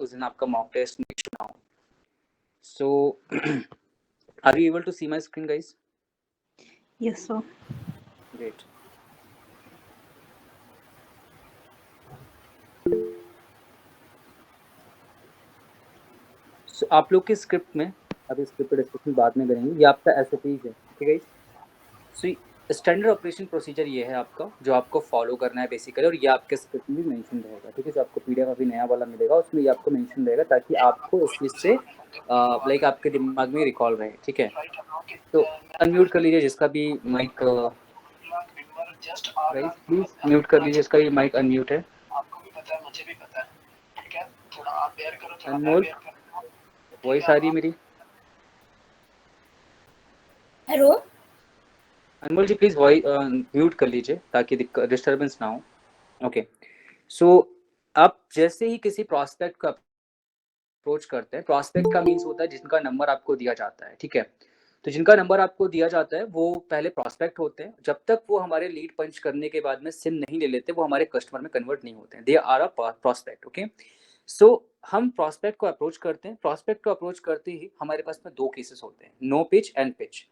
उस दिन आपका मॉक टेस्ट नहीं ना हो। So are you able to see my screen, guys? Yes, sir. Great. So आप लोग के स्क्रिप्ट में, अभी स्क्रिप्ट पे डिस्कशन बाद में करेंगे, ये आपका एसओपीज है, ठीक है guys. So standard operation procedure ये है आपका, जो आपको फॉलो करना है बेसिकली, और ये आपके स्क्रिप्ट में भी मेंशन रहेगा, ठीक है। जो आपको पीडीएफ अभी नया वाला मिलेगा उसमें ये आपको मेंशन रहेगा, ताकि आपको इस चीज़ से लाइक आपके दिमाग में रिकॉल रहे, ठीक है। तो अनम्यूट कर लीजिए जिसका भी माइक, गाइस प्लीज म्यूट कर लीजिए जिसका भी माइक अनम्यूट है। आपको भी पता है, मुझे भी पता है, ठीक है। थोड़ा आप बेयर करो, थोड़ा मैं अनमोल, बेयर करूँ। वॉइस आ रही है मेरी? Hello Anmol ji please voice mute कर लीजिए ताकि डिस्टर्बेंस ना हो। ओके, सो आप जैसे ही किसी प्रोस्पेक्ट का अप्रोच करते हैं, प्रोस्पेक्ट का मीन्स होता है जिनका नंबर आपको दिया जाता है, ठीक है। तो जिनका नंबर आपको दिया जाता है वो पहले प्रोस्पेक्ट होते हैं। जब तक वो हमारे लीड पंच करने के बाद में सिम नहीं ले लेते, वो हमारे कस्टमर में कन्वर्ट नहीं होते हैं। They are a prospect, okay. So हम प्रोस्पेक्ट को अप्रोच करते हैं। प्रोस्पेक्ट को अप्रोच करते ही हमारे पास में दो केसेस होते हैं, no pitch and pitch.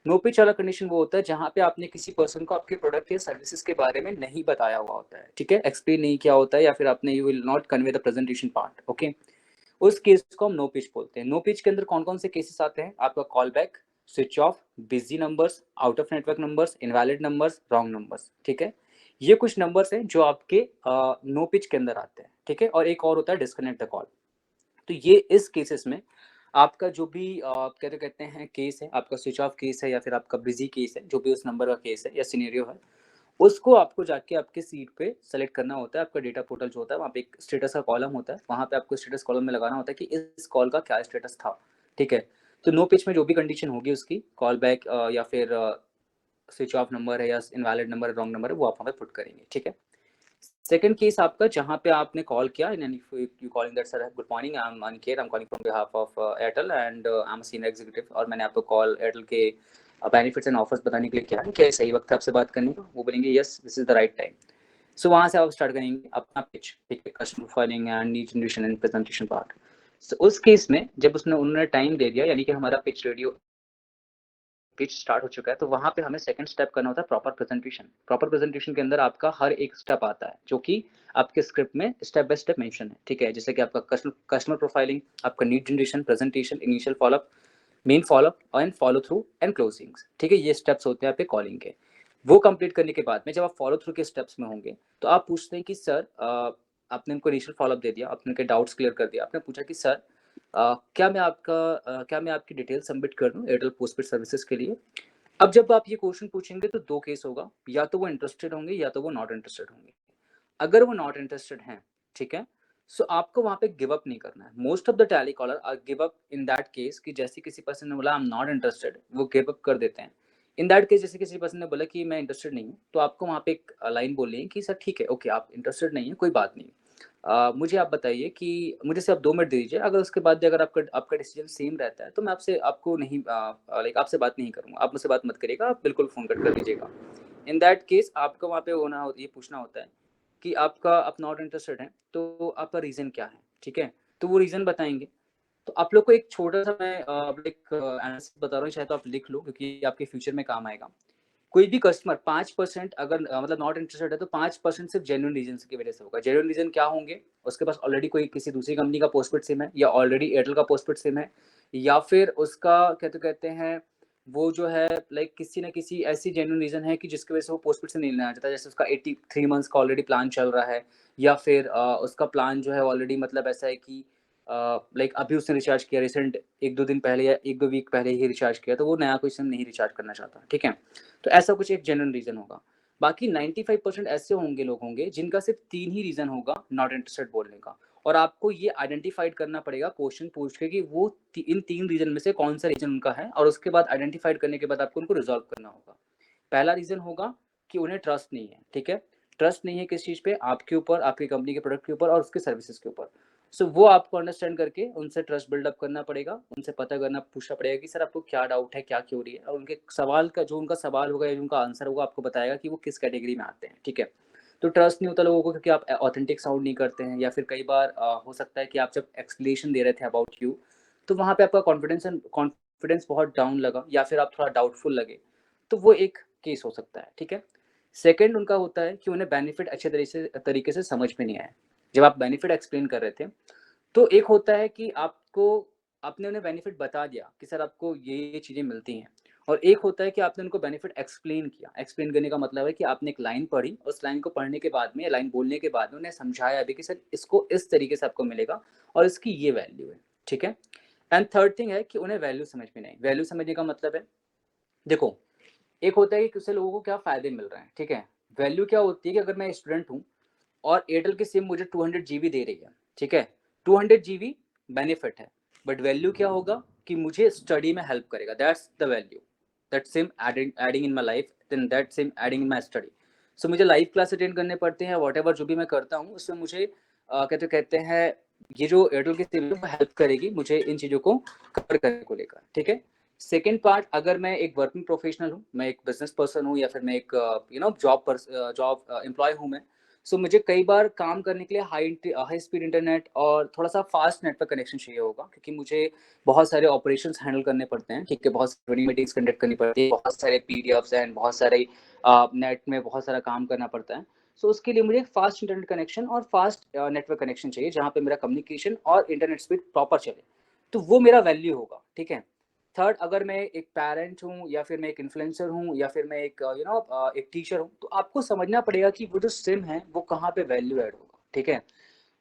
No pitch वाला कंडीशन वो होता है जहाँ पे आपने किसी पर्सन को आपके प्रोडक्ट या सर्विसेज के बारे में नहीं बताया हुआ होता है, ठीक है, एक्सप्लेन नहीं किया होता है, या फिर आपने you will not convey the presentation part, okay. उस केस को हम नो पिच बोलते हैं। नो पिच के अंदर कौन कौन से केसेस आते हैं? आपका call back, switch off, busy numbers, out of network numbers, invalid numbers, wrong numbers, ठीक है। ये कुछ नंबर्स हैं जो आपके नो पिच के अंदर आते हैं, ठीक है। और एक और होता है डिस्कनेक्ट द कॉल। तो ये इस केसेस में आपका जो भी कहते हैं केस है, आपका स्विच ऑफ केस है या फिर आपका बिजी केस है, जो भी उस नंबर का केस है या सिनेरियो है, उसको आपको जाके आपके सीट पे सेलेक्ट करना होता है। आपका डेटा पोर्टल जो होता है वहाँ पे एक स्टेटस का कॉलम होता है, वहाँ पे आपको स्टेटस कॉलम में लगाना होता है कि इस कॉल का क्या स्टेटस था, ठीक है। तो नो पिच में जो भी कंडीशन होगी उसकी, कॉल बैक या फिर स्विच ऑफ नंबर है या इनवैलिड नंबर है, रॉन्ग नंबर है, वो आप वहाँ पे पुट करेंगे, ठीक है। सेकंड केस आपका जहाँ पे आपने कॉल किया and you calling that sir good morning, I am Aniket, I am calling from behalf of Airtel and I am senior executive, और मैंने आपको कॉल एयरटेल के बेनिफिट्स एंड ऑफर्स बताने के लिए किया है, क्या सही वक्त है आपसे बात करने का? वो बोलेंगे yes this is the right time. So वहाँ से आप स्टार्ट करेंगे अपना पिच, ठीक है, customer profiling and need generation and presentation part. So उस केस में जब उन्होंने टाइम दे दिया, यानी कि हमारा पिच रेडियो पिच स्टार्ट हो चुका है, तो वहाँ पे हमें सेकंड स्टेप करना होता है प्रॉपर प्रेजेंटेशन। प्रॉपर प्रेजेंटेशन के अंदर आपका हर एक स्टेप आता है जो कि आपके स्क्रिप्ट में स्टेप बाय स्टेप मेंशन है, ठीक है। जैसे कि आपका कस्टमर प्रोफाइलिंग, आपका need generation, presentation, initial follow up, main follow up and follow through and closings, ठीक है। ये स्टेप्स होते हैं आपके कॉलिंग के। वो कंप्लीट करने के बाद में जब आप फॉलो थ्रू के स्टेप्स में होंगे तो आप पूछते हैं कि सर आपने उनको इनिशियल फॉलोअप दे दिया, आपने उनके डाउट्स क्लियर कर दिया, आपने पूछा कि सर क्या मैं आपकी डिटेल सबमिट कर दूं एयरटेल पोस्टपेड सर्विसेज के लिए? अब जब आप ये क्वेश्चन पूछेंगे तो दो केस होगा, या तो वो इंटरेस्टेड होंगे या तो वो नॉट इंटरेस्टेड होंगे। अगर वो नॉट इंटरेस्टेड हैं, ठीक है, सो आपको वहाँ पे गिव अप नहीं करना है। Most of the tele callers are give up in that case कि जैसे किसी पर्सन ने बोला आई एम नॉट इंटरेस्टेड, वो गिव अप कर देते हैं। इन दैट केस जैसे किसी पर्सन ने बोला कि मैं इंटरेस्टेड नहीं हूँ, तो आपको वहाँ पे एक लाइन बोलनी है कि सर ठीक है, ओके आप इंटरेस्टेड नहीं है, कोई बात नहीं। मुझे आप बताइए कि मुझे सिर्फ 2 मिनट दे दीजिए, अगर उसके बाद भी अगर आपका डिसीजन सेम रहता है तो मैं आपको नहीं लाइक आपसे बात नहीं करूँगा, आप मुझसे बात मत करिएगा, आप बिल्कुल फ़ोन कट कर दीजिएगा। इन दैट केस आपको वहाँ पे ये पूछना होता है कि आप नॉट इंटरेस्टेड हैं, तो आपका रीज़न क्या है, ठीक है? तो वो रीज़न बताएँगे। तो आप लोग को एक छोटा-सा मैं लाइक एनालिसिस बता रहा हूँ, चाहे तो आप लिख लो क्योंकि आपके फ्यूचर में काम आएगा। कोई भी कस्टमर 5% अगर मतलब नॉट इंटरेस्टेड है, तो 5% सिर्फ जेन्युइन रीजन की वजह से होगा। जेन्युइन रीजन क्या होंगे? उसके पास ऑलरेडी कोई किसी दूसरी कंपनी का पोस्टपेड सिम है, या ऑलरेडी एयरटेल का पोस्टपेड सिम है, या फिर उसका क्या तो कहते हैं वो जो है लाइक किसी ना किसी ऐसी जेन्युइन रीजन है कि जिसकी वजह से वो पोस्टपेड से नहीं लेना चाहता। जैसे उसका 83 मंथ्स का ऑलरेडी प्लान चल रहा है, या फिर उसका प्लान जो है ऑलरेडी मतलब ऐसा है कि लाइक अभी उसने रिचार्ज किया रिसेंट 1-2 दिन पहले या 1-2 वीक पहले ही रिचार्ज किया, तो वो नया कोई सिम नहीं रिचार्ज करना चाहता, ठीक है? तो ऐसा कुछ एक जेन्युइन रीज़न होगा। बाकी 95% ऐसे लोग होंगे जिनका सिर्फ 3 ही रीज़न होगा नॉट इंटरेस्टेड बोलने का, और आपको ये आइडेंटिफाइड करना पड़ेगा क्वेश्चन पूछ के कि वो इन 3 रीज़न में से कौन-सा रीज़न उनका है, और उसके बाद आइडेंटिफाइड करने के बाद आपको उनको रिज़ॉल्व करना होगा। पहला रीज़न होगा कि उन्हें ट्रस्ट नहीं है, ठीक है? ट्रस्ट नहीं है किस चीज़ पे? आपके ऊपर, आपकी कंपनी के प्रोडक्ट के ऊपर और उसके सर्विसेज़ के ऊपर। सो वो आपको अंडरस्टैंड करके उनसे ट्रस्ट बिल्ड अप करना पड़ेगा, उनसे पता करना पूछना पड़ेगा कि सर आपको क्या डाउट है, क्या क्वेरी है, और उनके सवाल का जो उनका सवाल होगा या जो उनका आंसर होगा आपको बताएगा कि वो किस कैटेगरी में आते हैं, ठीक है? तो ट्रस्ट नहीं होता लोगों को क्योंकि आप ऑथेंटिक साउंड नहीं करते हैं, या फिर कई बार हो सकता है कि आप जब एक्सप्लेनेशन दे रहे थे अबाउट यू, तो वहाँ पे आपका कॉन्फिडेंस बहुत डाउन लगा या फिर आप थोड़ा डाउटफुल लगे, तो वो एक केस हो सकता है, ठीक है। सेकंड उनका होता है कि उन्हें बेनिफिट अच्छे तरीके से समझ में नहीं आया। जब आप बेनिफिट एक्सप्लेन कर रहे थे, तो एक होता है कि आपने उन्हें बेनिफिट बता दिया कि सर आपको ये चीज़ें मिलती हैं, और एक होता है कि आपने उनको बेनिफिट एक्सप्लेन किया। एक्सप्लेन करने का मतलब है कि आपने एक लाइन पढ़ी, उस लाइन को पढ़ने के बाद में या लाइन बोलने के बाद में उन्हें समझाया भी कि सर इसको इस तरीके से आपको मिलेगा और इसकी ये वैल्यू है, ठीक है। एंड थर्ड थिंग है कि उन्हें वैल्यू समझ में नहीं। वैल्यू समझने का मतलब है, देखो, एक होता है कि किसी लोगों को क्या फ़ायदे मिल रहे हैं, ठीक है। वैल्यू क्या होती है कि अगर मैं स्टूडेंट हूँ और एयरटेल की सिम मुझे 200 जीबी दे रही है, ठीक है। 200 जीबी बेनिफिट है, बट वैल्यू क्या होगा कि मुझे स्टडी में हेल्प करेगा। That's the value, that SIM adding in my life, then that SIM adding in my study. So मुझे लाइव क्लास अटेंड करने पड़ते हैं, वॉट एवर जो भी मैं करता हूँ उसमें मुझे कहते हैं ये जो एयरटेल की सिम है वो हेल्प करेगी मुझे इन चीज़ों को कवर करने को लेकर, ठीक है। सेकेंड पार्ट, अगर मैं एक वर्किंग प्रोफेशनल हूँ, मैं एक बिजनेस पर्सन हूँ, या फिर मैं एक जॉब एम्प्लॉय हूँ मैं, सो मुझे कई बार काम करने के लिए हाई स्पीड इंटरनेट और थोड़ा सा फास्ट नेटवर्क कनेक्शन चाहिए होगा, क्योंकि मुझे बहुत सारे ऑपरेशंस हैंडल करने पड़ते हैं, ठीक है। बहुत सारी मीटिंग्स कंडक्ट करनी पड़ती है, बहुत सारे पीडीएफ्स एंड बहुत सारे नेट में बहुत सारा काम करना पड़ता है। सो उसके लिए मुझे फास्ट इंटरनेट कनेक्शन और फास्ट नेटवर्क कनेक्शन चाहिए, जहाँ पे मेरा कम्युनिकेशन और इंटरनेट स्पीड प्रॉपर चले, तो वो मेरा वैल्यू होगा, ठीक है। थर्ड, अगर मैं एक पेरेंट हूँ, या फिर मैं एक इन्फ्लुएंसर हूँ, या फिर मैं एक एक टीचर हूँ, तो आपको समझना पड़ेगा कि वो जो सिम है वो कहाँ पे वैल्यू ऐड होगा, ठीक है।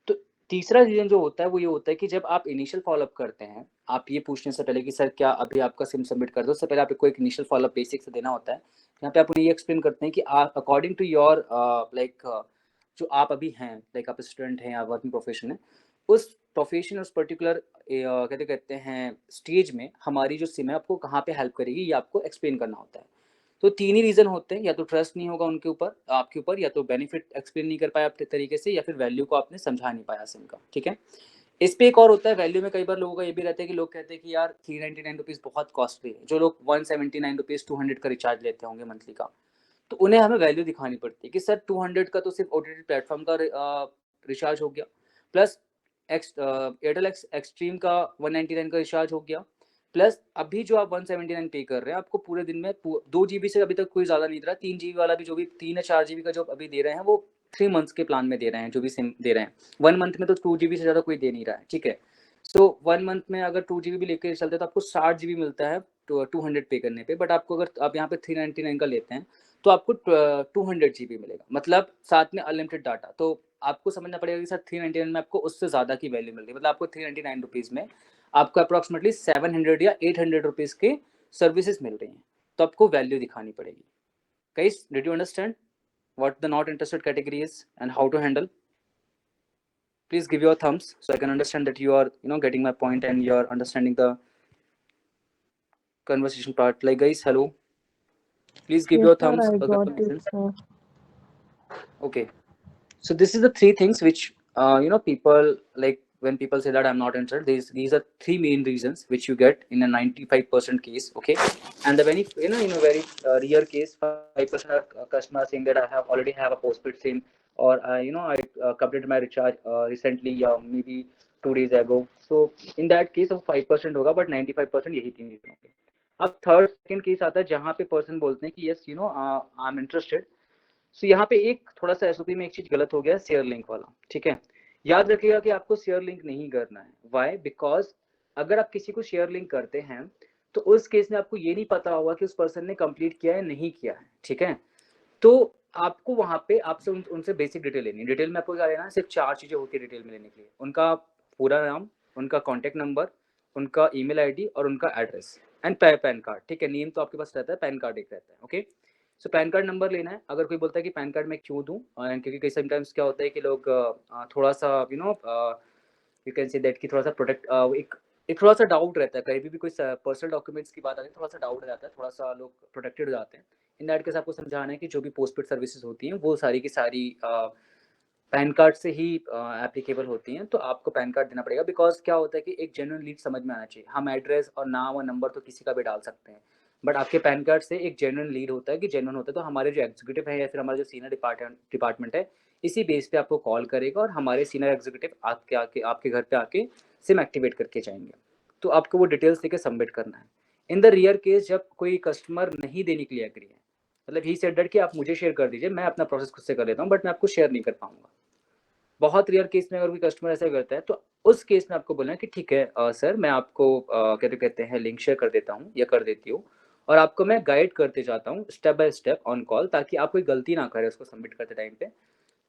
तो तीसरा रीजन जो होता है वो ये होता है कि जब आप इनिशियल फॉलोअप करते हैं, आप ये पूछने से पहले कि सर क्या अभी आपका सिम सबमिट कर दो, उससे पहले आपको एक इनिशियल फॉलोअप बेसिक से देना होता है। यहाँ पे आप उन्हें ये एक्सप्लेन करते हैं कि अकॉर्डिंग टू योर जो आप अभी हैं, लाइक आप स्टूडेंट हैं या वर्किंग प्रोफेशन है, उस प्रोफेशन, उस पर्टिकुलर कहते हैं स्टेज में हमारी जो सिम है आपको कहाँ पे हेल्प करेगी, ये आपको एक्सप्लेन करना होता है। तो तीन ही रीज़न होते हैं, या तो ट्रस्ट नहीं होगा उनके ऊपर, आपके ऊपर, या तो बेनिफिट एक्सप्लेन नहीं कर पाया अपने तरीके से, या फिर वैल्यू को आपने समझा नहीं पाया सिम का, ठीक है। इस पे एक और होता है वैल्यू में, कई बार लोगों का ये भी रहता है कि लोग कहते हैं कि यार 399 रुपीज़ बहुत कॉस्टली है। जो लोग 179 रुपीज़ 200 का रिचार्ज लेते होंगे मंथली का, तो उन्हें हमें वैल्यू दिखानी पड़ती है कि सर 200 का तो सिर्फ ओटीटी प्लेटफॉर्म का रिचार्ज हो गया, प्लस एयरटेल एक्सट्रीम का 199 का रिचार्ज हो गया, प्लस अभी जो आप 179 पे कर रहे हैं, आपको पूरे दिन में 2 GB से अभी तक कोई ज़्यादा नहीं दे रहा। 3 GB वाला भी, जो भी 3 या 4 GB का जो अभी दे रहे हैं, वो 3 मंथ्स के प्लान में दे रहे हैं, जो भी सिम दे रहे हैं। 1 मंथ में तो 2 GB से ज़्यादा कोई दे नहीं रहा है, ठीक है। सो 1 मंथ में अगर 2 GB भी लेके चलते हैं, तो आपको 60 GB मिलता है 200 पे करने पे। बट आपको अगर आप यहाँ पे 399 का लेते हैं, तो आपको 200 GB मिलेगा, मतलब साथ में अनलिमिटेड डाटा। तो आपको समझना पड़ेगा कि सर 399 में आपको उससे ज़्यादा की वैल्यू मिल रही है, मतलब आपको 399 रुपीज़ में आपको अप्रॉक्सीमेटली 700 या 800 रुपीज़ के सर्विसेज मिल रही हैं, तो आपको वैल्यू दिखानी पड़ेगी। Guys, did you understand what the not interested category is and how to handle? Please give your thumbs so I can understand that you are getting my point and you are understanding the conversation part. Like guys, hello, please give Yes, your sir, thumbs I अगर got तो it, listen. sir. Okay, so this is the three things which people, like when people say that I'm not interested, these are three main reasons which you get in a 95% case, okay. And the very in a very rare case, 5% of customers saying that I already have a postpaid sim, or I completed my recharge recently, maybe 2 days ago. So in that case of 5% होगा, but 95% यही तीन reason होंगे। अब third second case आता है जहाँ पे person बोलते हैं कि यस आई एम इंटरेस्टेड। सो यहाँ पे एक थोड़ा सा एसओपी में एक चीज गलत हो गया, शेयर लिंक वाला, ठीक है। याद रखिएगा कि आपको शेयर लिंक नहीं करना है। वाई? बिकॉज अगर आप किसी को शेयर लिंक करते हैं, तो उस केस में आपको ये नहीं पता होगा कि उस पर्सन ने कंप्लीट किया है नहीं किया है, ठीक है। तो आपको वहां पे आपसे उनसे बेसिक डिटेल लेनी है। डिटेल में आपको क्या लेना है? सिर्फ 4 चीजें होती है डिटेल में लेने के लिए। उनका पूरा नाम, उनका कॉन्टेक्ट नंबर, उनका ईमेल आईडी और उनका एड्रेस, एंड पैन कार्ड, ठीक है। नेम तो आपके पास रहता है, पैन कार्ड एक रहता है, ओके। सो पैन कार्ड नंबर लेना है। अगर कोई बोलता है कि पैन कार्ड मैं क्यों दूं, क्योंकि कई समटाइम्स क्या होता है कि लोग थोड़ा सा यू कैन से दैट कि थोड़ा सा प्रोटेक्ट एक थोड़ा सा डाउट रहता है, कहीं भी कोई पर्सनल डॉक्यूमेंट्स की बात आती है, थोड़ा सा डाउट रहता है, थोड़ा सा लोग प्रोटेक्टेड हो जाते हैं। इन दैट केस आपको समझाना है कि जो भी पोस्टपेड सर्विसेज होती हैं वो सारी की सारी पैन कार्ड से ही एप्लीकेबल होती हैं, तो आपको पैन कार्ड देना पड़ेगा। बिकॉज क्या होता है कि एक जेन्युइन लीड समझ में आना चाहिए। हम एड्रेस और नाम और नंबर तो किसी का भी डाल सकते हैं, बट आपके पैन कार्ड से एक जेन्युइन लीड होता है कि जेन्युइन होता है, तो हमारे जो एग्जीक्यूटिव है या फिर हमारा जो सीनियर डिपार्टमेंट है, इसी बेस पे आपको कॉल करेगा और हमारे सीनियर एग्जीक्यूटिव आपके घर पे आके सिम एक्टिवेट करके जाएंगे। तो आपको वो डिटेल्स लेके सबमिट करना है। इन द रियर केस जब कोई कस्टमर नहीं देने के लिए एग्री है, मतलब ही सेड दैट कि आप मुझे शेयर कर दीजिए, मैं अपना प्रोसेस खुद से कर लेता हूँ, बट मैं आपको शेयर नहीं कर पाऊंगा। बहुत रेयर केस में अगर कोई कस्टमर ऐसा करता है, तो उस केस में आपको बोलना है कि ठीक है सर, मैं आपको कहते हैं लिंक शेयर कर देता हूँ या कर देती हूँ, और आपको मैं गाइड करते जाता हूँ step by step on call, ताकि आप कोई गलती ना करें उसको सबमिट करते टाइम पे।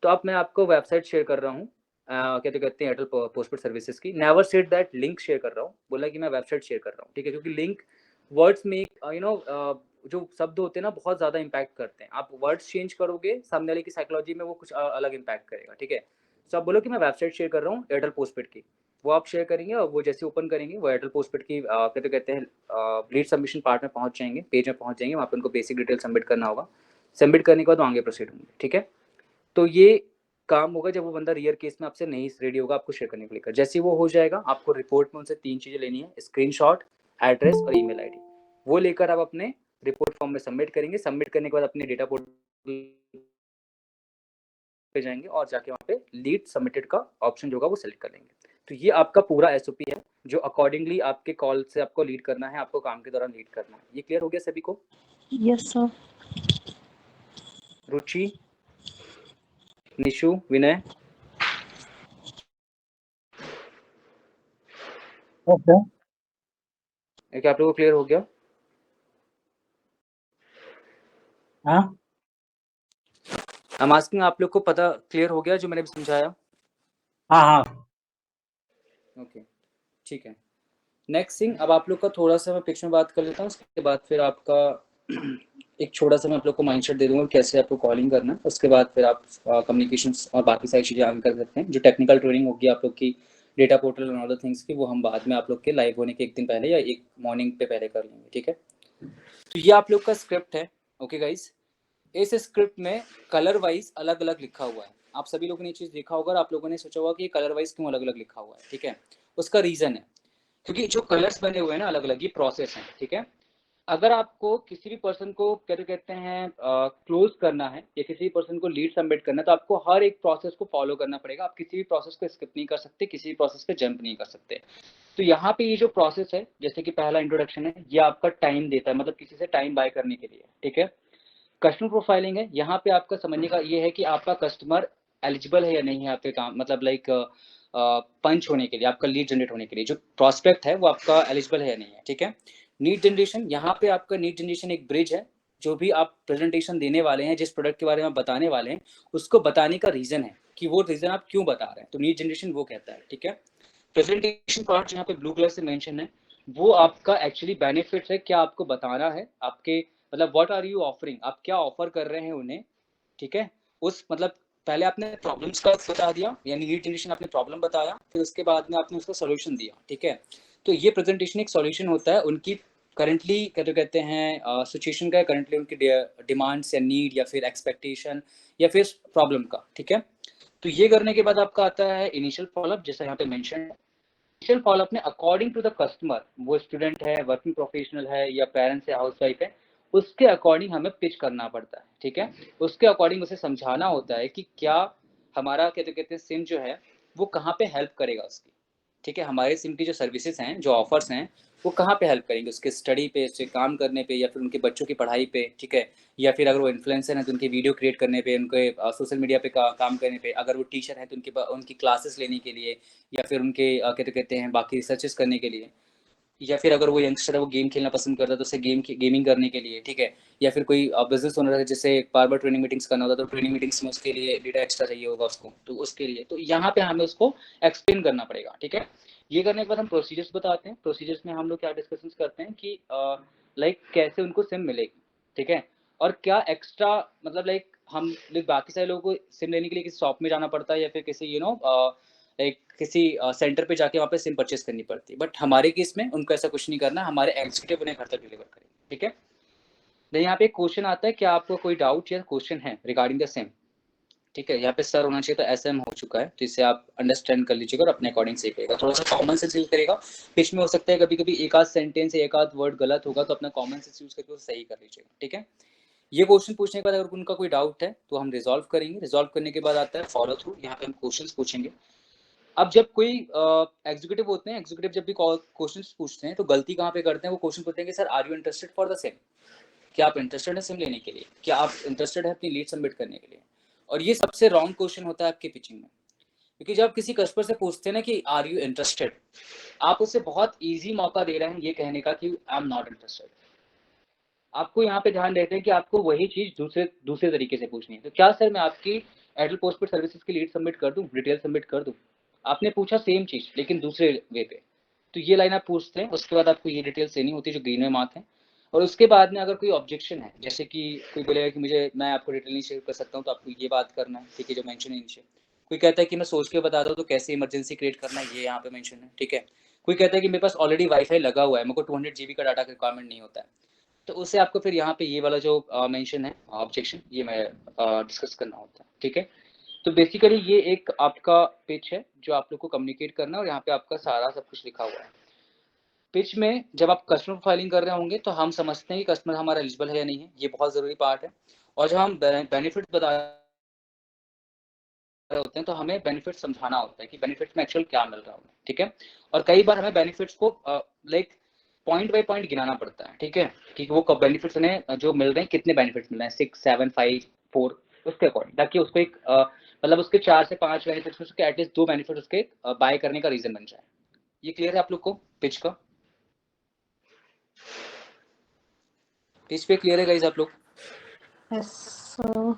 तो अब मैं आपको वेबसाइट शेयर कर रहा हूँ, कहते हैं एयरटेल पोस्टपेड सर्विसेज की। Never said that link share कर रहा हूँ, बोला कि मैं वेबसाइट शेयर कर रहा हूँ, ठीक है, क्योंकि लिंक वर्ड्स में जो शब्द होते हैं ना बहुत ज़्यादा इम्पैक्ट करते हैं। आप वर्ड्स चेंज करोगे, सामने वाले की साइकोलॉजी में वो कुछ अलग इम्पैक्ट करेगा, ठीक है। तो आप बोलो कि मैं वेबसाइट शेयर कर रहा हूँ एयरटेल पोस्टपेड की, वो आप शेयर करेंगे और वो जैसे ओपन करेंगे वो एयरटेल पोस्टपेड की कहते हैं लीड सबमिशन पार्ट में पहुंच जाएंगे, पेज में पहुंच जाएंगे, वहाँ पे उनको बेसिक डिटेल सबमिट करना होगा। सबमिट करने के बाद वो आगे प्रोसीड होंगे, ठीक है। तो ये काम होगा जब वो बंदा रियर केस में आपसे नहीं रेडी होगा आपको शेयर करने के लिए। जैसे वो हो जाएगा, आपको रिपोर्ट में उनसे 3 चीज़ें लेनी है, स्क्रीनशॉट, एड्रेस और ईमेल आईडी। वो लेकर आप अपने रिपोर्ट फॉर्म में सबमिट करेंगे। सबमिट करने के बाद अपने डेटा पोर्टल पे जाएंगे और जाके वहाँ पे लीड सबमिटेड का ऑप्शन जो होगा वो सेलेक्ट कर लेंगे। तो ये आपका पूरा एसओपी है जो अकॉर्डिंगली आपके कॉल से आपको लीड करना है, आपको काम के दौरान लीड करना है। ये क्लियर हो गया सभी को? Yes sir. Ruchi, Nishu, Vinay, okay. क्या आप लोगों को क्लियर हो गया? हाँ I'm asking, आप लोग को पता क्लियर हो गया जो मैंने भी समझाया? हाँ हाँ ओके, ठीक है। नेक्स्ट थिंग, अब आप लोग का थोड़ा सा मैं पिक्चर में बात कर लेता हूँ, उसके बाद फिर आपका एक छोटा सा मैं आप लोग को माइंडसेट दे दूंगा कैसे आपको कॉलिंग करना है। उसके बाद फिर आप कम्युनिकेशंस और बाकी सारी चीज़ें आगे कर सकते हैं। जो टेक्निकल ट्रेनिंग होगी आप लोग की data portal and other things की, वो हम बाद में आप लोग के लाइव होने के एक दिन पहले या एक मॉर्निंग पे पहले कर लेंगे, ठीक है। तो ये आप लोग का स्क्रिप्ट है, ओके गाइज। इस स्क्रिप्ट में कलर वाइज अलग अलग लिखा हुआ है। आप सभी लोगों ने ये चीज़ देखा होगा और आप लोगों ने सोचा होगा कि ये कलर वाइज क्यों अलग अलग लिखा हुआ है, ठीक है। उसका रीज़न है क्योंकि जो कलर्स बने हुए हैं ना अलग अलग, ये प्रोसेस है, ठीक है। अगर आपको किसी भी पर्सन को कहते हैं क्लोज करना है या किसी भी पर्सन को लीड सबमिट करना है, तो आपको हर एक प्रोसेस को फॉलो करना पड़ेगा। आप किसी भी प्रोसेस को स्किप नहीं कर सकते, किसी भी प्रोसेस पे जंप नहीं कर सकते। तो यहाँ पे ये जो प्रोसेस है, जैसे कि पहला इंट्रोडक्शन है, ये आपका टाइम देता है, मतलब किसी से टाइम बाय करने के लिए, ठीक है। कस्टमर प्रोफाइलिंग है, यहाँ पे आपका समझने का ये है कि आपका कस्टमर एलिजिबल है या नहीं है आपके काम, मतलब लाइक पंच होने के लिए, आपका लीड जनरेट होने के लिए जो प्रॉस्पेक्ट है वो आपका एलिजिबल है या नहीं है, ठीक है। नीड जनरेशन, यहाँ पे आपका नीड जनरेशन एक ब्रिज है। जो भी आप प्रेजेंटेशन देने वाले हैं, जिस प्रोडक्ट के बारे में आप बताने वाले हैं, उसको बताने का रीजन है कि वो रीजन आप क्यों बता रहे हैं, तो नीड जनरेशन वो कहता है, ठीक है। प्रेजेंटेशन पार्ट यहाँ पे ब्लू कलर से मेंशन है, वो आपका एक्चुअली बेनिफिट्स है, क्या आपको बताना है, आपके मतलब व्हाट आर यू ऑफरिंग, आप क्या ऑफर कर रहे हैं उन्हें, ठीक है। उस मतलब पहले आपने प्रॉब्लम्स का बता दिया, यानी लीड जनरेशन आपने प्रॉब्लम बताया, फिर उसके बाद में आपने उसका सॉल्यूशन दिया, ठीक है। तो ये प्रेजेंटेशन एक सॉल्यूशन होता है उनकी करंटली कहते हैं सिचुएशन का, करंटली उनकी डिमांड्स या नीड या फिर एक्सपेक्टेशन या फिर प्रॉब्लम का, ठीक है। तो ये करने के बाद आपका आता है इनिशियल फॉलोअप, जैसा यहाँ पे मेंशन है। इनिशियल फॉलोअप में अकॉर्डिंग टू द कस्टमर, वो स्टूडेंट है, वर्किंग प्रोफेशनल है या पेरेंट्स है, हाउसवाइफ है, उसके अकॉर्डिंग हमें पिच करना पड़ता है, ठीक है। उसके अकॉर्डिंग उसे समझाना होता है कि क्या हमारा कहते हैं सिम जो है वो कहाँ पे हेल्प करेगा उसकी, ठीक है। हमारे सिम की जो सर्विसेज हैं, जो ऑफर्स हैं, वो कहाँ पे हेल्प करेंगे उसके स्टडी पे, उसके काम करने पे, या फिर उनके बच्चों की पढ़ाई पे, ठीक है। या फिर अगर वो इन्फ्लुएंसर हैं तो उनके वीडियो क्रिएट करने पे, उनके सोशल मीडिया पे काम करने पे, अगर वो टीचर हैं तो उनकी क्लासेस लेने के लिए, या फिर उनके कहते हैं बाकी रिसर्चेस करने के लिए, या फिर अगर वो यंगस्टर है वो गेम खेलना पसंद करता है तो उसे गेमिंग करने के लिए, ठीक है। या फिर कोई बिजनेस ओनर है जिससे बार बार ट्रेनिंग मीटिंग्स करना होता है, तो ट्रेनिंग मीटिंग्स में उसके लिए डेटा एक्स्ट्रा चाहिए होगा उसको, तो उसके लिए तो यहाँ पे हमें उसको एक्सप्लेन करना पड़ेगा, ठीक है। ये करने के बाद हम प्रोसीजर्स बताते हैं। प्रोसीजर्स में हम लोग क्या डिस्कशन करते हैं कि लाइक कैसे उनको सिम मिलेगी, ठीक है। और क्या एक्स्ट्रा मतलब लाइक हम बाकी सारे लोगों को सिम लेने के लिए किसी शॉप में जाना पड़ता है या फिर किसी लाइक किसी सेंटर पे जाके वहाँ पे सिम परचेस करनी पड़ती है, बट हमारे केस में उनको ऐसा कुछ नहीं करना, हमारे एग्जीक्यूटिव उन्हें घर तक डिलीवर करेंगे, ठीक है। तो यहाँ पे क्वेश्चन आता है, क्या आपको कोई डाउट या क्वेश्चन है रिगार्डिंग द सिम, ठीक है, यहाँ पे सर होना चाहिए तो SM हो चुका है, तो इसे आप अंडरस्टैंड कर लीजिएगा और अपने अकॉर्डिंग सीखिएगा। थोड़ा सा कॉमन सेंस यूज करेगा। पिच में हो सकता है कभी कभी एक आध सेंटेंस या एक आध वर्ड गलत होगा, तो अपना कॉमन सेंस यूज करके उसे सही कर लीजिएगा। ठीक है, ये क्वेश्चन पूछने के बाद अगर उनका कोई डाउट है तो हम रिजॉल्व करेंगे। रिजॉल्व करने के बाद आता है फॉलो थ्रू। यहाँ पे हम क्वेश्चंस पूछेंगे। अब जब कोई एग्जीक्यूटिव होते हैं, एग्जीक्यूटिव जब भी क्वेश्चंस पूछते हैं तो गलती कहाँ पे करते हैं? वो क्वेश्चन पूछते हैं कि sir are you interested for the same, क्या आप इंटरेस्टेड है सिम लेने के लिए, क्या आप इंटरेस्टेड है अपनी लीड सबमिट करने के लिए। और ये सबसे रॉन्ग क्वेश्चन होता है आपके पिचिंग में, क्योंकि जब किसी कस्टमर से पूछते हैं ना कि आर यू इंटरेस्टेड, आप उसे बहुत ईजी मौका दे रहे हैं ये कहने का कि आई एम नॉट इंटरेस्टेड। आपको यहाँ पे ध्यान देते हैं कि आपको वही चीज दूसरे तरीके से पूछनी है। तो क्या सर मैं आपकी एयरटेल पोस्टपेड सर्विसेज की लीड सबमिट कर दूं, डिटेल सबमिट कर दूं? आपने पूछा सेम चीज लेकिन दूसरे वे पे, तो ये लाइन आप पूछते हैं। उसके बाद आपको ये डिटेल्स देनी होती है जो ग्रीन में मार्क है। और उसके बाद में अगर कोई ऑब्जेक्शन है, जैसे कि कोई बोलेगा कि मैं आपको डिटेल नहीं शेयर कर सकता हूँ, तो आपको ये बात करना है, ठीक है, जो मेंशन है नीचे। कोई कहता है कि मैं सोच के बता दूँ, तो कैसे इमरजेंसी क्रिएट करना है ये यहाँ पे मेंशन है, ठीक है। कोई कहता है कि मेरे पास ऑलरेडी वाईफाई लगा हुआ है, मेरे को 200 GB का डाटा रिक्वायरमेंट नहीं होता है, तो उससे आपको फिर यहाँ पे ये वाला जो मेंशन है ऑब्जेक्शन, ये मैं डिस्कस करना होता है। ठीक है, तो बेसिकली ये एक आपका पिच है जो आप लोग को कम्युनिकेट करना है, और यहाँ पे आपका सारा सब कुछ लिखा हुआ है। पिच में जब आप कस्टमर प्रोफाइलिंग कर रहे होंगे तो हम समझते हैं कि कस्टमर हमारा एलिजिबल है या नहीं है, ये बहुत जरूरी पार्ट है। और जब हम बेनिफिट बता रहे होते हैं तो हमें बेनिफिट समझाना होता है कि बेनिफिट्स में एक्चुअल क्या मिल रहा है, ठीक है। और कई बार हमें बेनिफिट्स को लाइक पॉइंट बाय पॉइंट गिनाना पड़ता है, ठीक है, कि वो कब बेनिफिट्स उन्हें जो मिल रहे हैं, कितने बेनिफिट्स मिल रहे हैं, 6, 7, 5, 4, उसके अकॉर्डिंग, ताकि उसको एक मतलब उसके 4 से 5 बेनिफिट्स में उसके एटलीस्ट 2 बेनिफिट उसके बाय करने का रीजन बन जाए। ये क्लियर है आप लोग को पिच का? पिच पे क्लियर है गाइस आप लोग? Yes sir.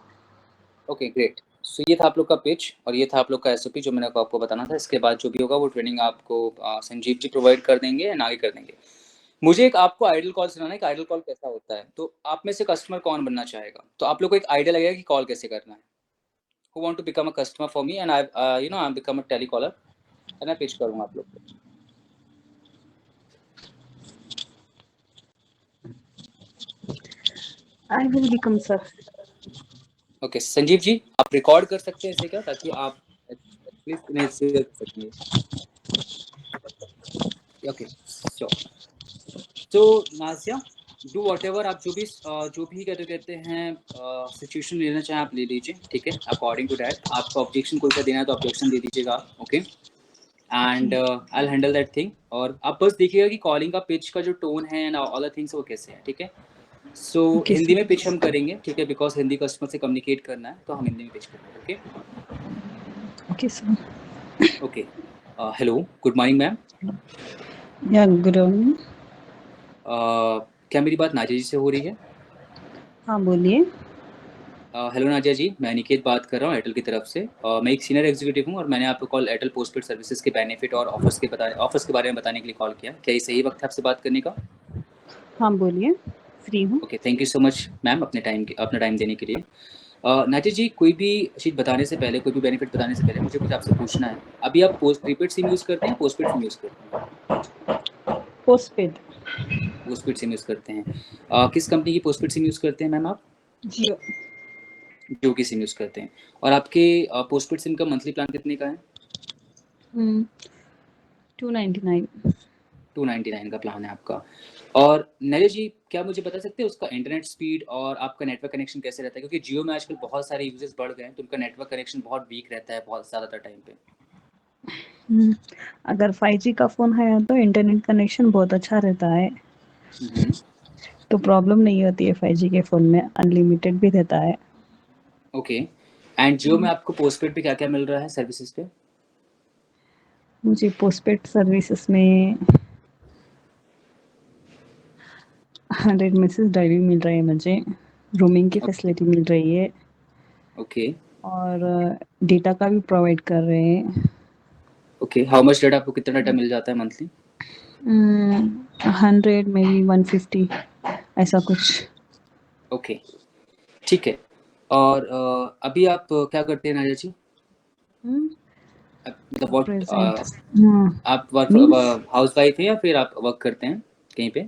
Okay great. So ये था आप लोग का पिच और ये था आप लोग का एसओपी जो मैंने आपको बताना था। इसके बाद जो भी होगा वो ट्रेनिंग आपको संजीव जी प्रोवाइड कर देंगे एंड आगे कर देंगे। मुझे एक आपको आइडल कॉल सुनाना है कि आइडल कॉल कैसा होता है। तो आप में से कस्टमर कौन बनना चाहेगा? तो आप लोग को एक आइडिया लगेगा कि कॉल कैसे करना है। Who want to become a customer for me and I you know I am become a telecaller एंड मैं पिच करूंगा आप लोग को। I will become sir. Okay Sanjeev ji, आप रिकॉर्ड कर सकते हैं इसे क्या, ताकि आप एटलीस्ट इन्हें शेयर कर सकेंगे। ओके तो नाज़िया, डू व्हाटएवर, आप जो भी कहते हैं सिचुएशन लेना चाहें आप ले लीजिए, ठीक है। अकॉर्डिंग टू दैट आपको ऑब्जेक्शन कोई सा देना है तो ऑब्जेक्शन दे दीजिएगा, okay. And I will handle that thing. और आप बस देखिएगा कि कॉलिंग का पिच का जो टोन है एंड ऑल द थिंग्स वो कैसे है, ठीक है। सो Okay, हिंदी sir. में पिच हम करेंगे, ठीक है, बिकॉज हिंदी कस्टमर से कम्युनिकेट करना है तो हम हिंदी में पिच करेंगे, Okay, sir. Okay. Hello, good morning ma'am. Yeah, good morning. क्या मेरी बात नाजिया जी से हो रही है? हाँ बोलिए। हेलो नाजिया जी, मैं निकेत बात कर रहा हूँ एयरटेल की तरफ से। मैं एक सीनियर एग्जीक्यूटिव हूँ और मैंने आपको कॉल एयरटेल पोस्टपेड सर्विसेज के बेनिफिट और ऑफर्स के बारे में बताने के लिए कॉल किया। क्या ये सही वक्त है आपसे बात करने का? हाँ बोलिए, फ्री हूँ। Okay, thank you so much ma'am अपना टाइम देने के लिए। नाजिया जी, कोई भी चीज़ बताने से पहले, कोई भी बेनिफिट बताने से पहले मुझे कुछ आपसे पूछना है। अभी आप प्रीपेड सिम यूज़ करते हैं, पोस्टपेड सिम यूज़ करते हैं? पोस्टपेड। पोस्टपेड सिम यूज़ करते हैं। किस कंपनी की पोस्टपेड सिम यूज़ करते हैं मैम आप? जियो। जियो की सिम यूज़ करते हैं। और आपके पोस्टपेड सिम का मंथली प्लान कितने का है? 299। 299 का प्लान है आपका। और नरेश जी, क्या मुझे बता सकते हैं उसका इंटरनेट स्पीड और आपका नेटवर्क कनेक्शन कैसे रहता है? क्योंकि जियो में आजकल बहुत सारे यूजर्स बढ़ गए हैं तो उनका नेटवर्क कनेक्शन बहुत वीक रहता है बहुत ज़्यादातर टाइम पे। अगर 5G का फ़ोन है तो इंटरनेट कनेक्शन बहुत अच्छा रहता है, तो प्रॉब्लम नहीं होती है। 5G के फ़ोन में अनलिमिटेड भी रहता है। ओके। एंड जियो में आपको पोस्टपेड पे क्या क्या मिल रहा है सर्विसेज पे? मुझे पोस्टपेड सर्विसेज में 100 मैसेज डायरी मिल रहा है, मुझे रोमिंग की फैसिलिटी मिल रही है, ओके और डेटा का भी प्रोवाइड कर रहे हैं। ओके, हाउ मच डेटा, आपको कितना डेटा मिल जाता है मंथली? 100 मे बी 150, ऐसा कुछ। ओके ठीक है। और अभी आप क्या करते हैं नाजा जी? मतलब प्रेजेंट आप वर्क मीन्स हाउस वाइफ है या फिर आप वर्क करते हैं कहीं पे?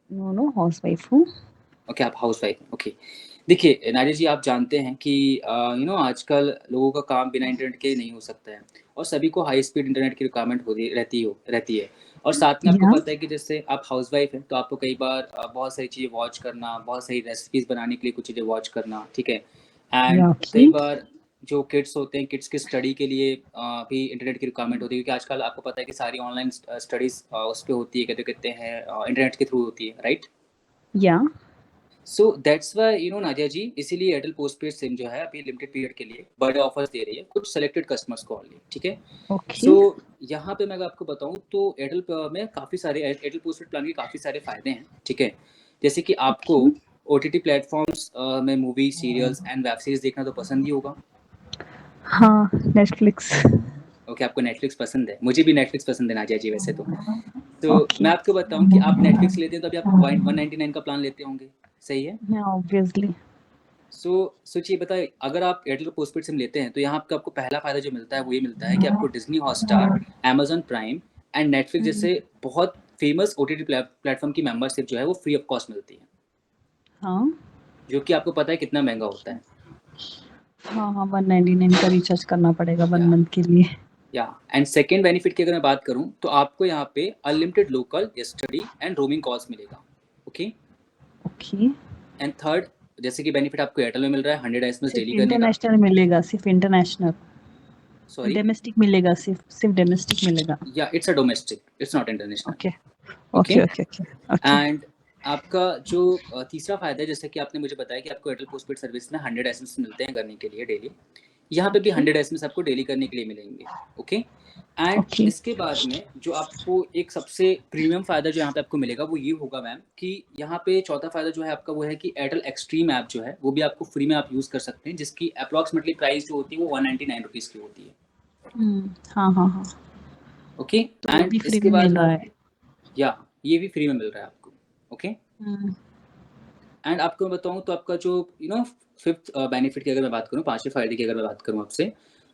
नो हाउस वाइफ हूँ। ओके, आप हाउस वाइफ हैं, ओके देखिए नादिया जी, आप जानते हैं कि आजकल लोगों का काम बिना इंटरनेट के नहीं हो सकता है, और सभी को हाई स्पीड इंटरनेट की रिक्वायरमेंट रहती है। और साथ में आपको या पता है कि जैसे आप हाउसवाइफ हैं, तो आपको कई बार बहुत सारी चीज़ें वॉच करना, बहुत सारी रेसिपीज़ बनाने के लिए कुछ चीज़ें वॉच करना, ठीक है। एंड या कई ओके। बार जो किड्स होते हैं, किड्स की स्टडी के लिए भी इंटरनेट की रिक्वायरमेंट होती है, क्योंकि आजकल आपको पता है कि सारी ऑनलाइन स्टडीज़ उस पे होती है, कहते हैं इंटरनेट के थ्रू होती है, राइट? या सो दैट्स व्हाई नादिया जी, इसीलिए एयरटेल पोस्टपेड सिम जो है अभी लिमिटेड पीरियड के लिए बड़े ऑफर्स दे रही है कुछ सेलेक्टेड कस्टमर्स को ओनली, ठीक है। ओके। सो यहाँ पे मैं अगर आपको बताऊँ तो एयरटेल में काफ़ी सारे एयरटेल पोस्टपेड प्लान के काफ़ी सारे फ़ायदे हैं, ठीक है। जैसे कि आपको ओके। OTT प्लेटफॉर्म्स में movie, serials and web series देखना तो पसंद ही होगा। हाँ, नेटफ्लिक्स। ओके, आपको नेटफ्लिक्स पसंद है, मुझे भी नेटफ्लिक्स पसंद है नादिया जी वैसे तो। तो ओके। मैं आपको बताऊँ कि आप नेटफ्लिक्स लेते हैं तो अभी आप 199 का प्लान लेते होंगे, सही है। या ऑब्वियसली। सो सोचिए, बताइए, अगर आप एयरटेल पोस्टपेड सिम लेते हैं तो यहाँ पे आपको पहला फ़ायदा जो मिलता है वो ये मिलता है कि आपको Disney Hotstar, Amazon prime and Netflix जैसे बहुत फेमस OTT प्लेटफॉर्म की मेंबरशिप जो है वो फ्री ऑफ कॉस्ट मिलती है, हाँ जो कि आपको पता है कितना महंगा होता है। हाँ हाँ, 199 का रिचार्ज करना पड़ेगा 1 या मंथ के लिए। या एंड सेकेंड बेनिफिट की अगर मैं बात करूँ तो आपको यहाँ पे unlimited local, STD and roaming calls मिलेगा, ओके। ओके। एंड थर्ड, जैसे कि बेनिफिट आपको एयरटेल में मिल रहा है 100 SMS सिर्फ डेली करने का। इंटरनेशनल मिलेगा, सिर्फ इंटरनेशनल। सॉरी, डोमेस्टिक मिलेगा, सिर्फ डोमेस्टिक मिलेगा। या it's a domestic, it's not international, okay okay. Okay okay okay okay. And आपका जो तीसरा फ़ायदा है, जैसे कि आपने मुझे बताया कि आपको एयरटेल पोस्टपेड सर्विस में 100 SMS मिलते हैं करने के लिए डेली, यहाँ पे भी ओके 100 SMS आपको डेली करने के लिए मिलेंगे, ओके। एंड ओके इसके बाद में जो आपको एक सबसे प्रीमियम फ़ायदा जो यहाँ पे आपको मिलेगा वो ये होगा मैम, कि यहाँ पे चौथा फ़ायदा जो है आपका वो है कि एयरटेल एक्सट्रीम ऐप जो है वो भी आपको फ्री में आप यूज़ कर सकते हैं, जिसकी अप्रॉक्सीमेटली प्राइस जो होती है वो 199 रुपीज़ की होती है, हाँ हाँ हाँ। ओके। तो वो एंड भी फ्री इसके में बाद मिल में रहा है। या ये भी फ्री में मिल रहा है आपको, ओके। हम्म, एंड आपको मैं बताऊँ तो आपका जो फिफ्थ बेनिफिट की अगर मैं बात करूँ, पाँचवें फ़ायदे की अगर मैं बात करूँ आपसे,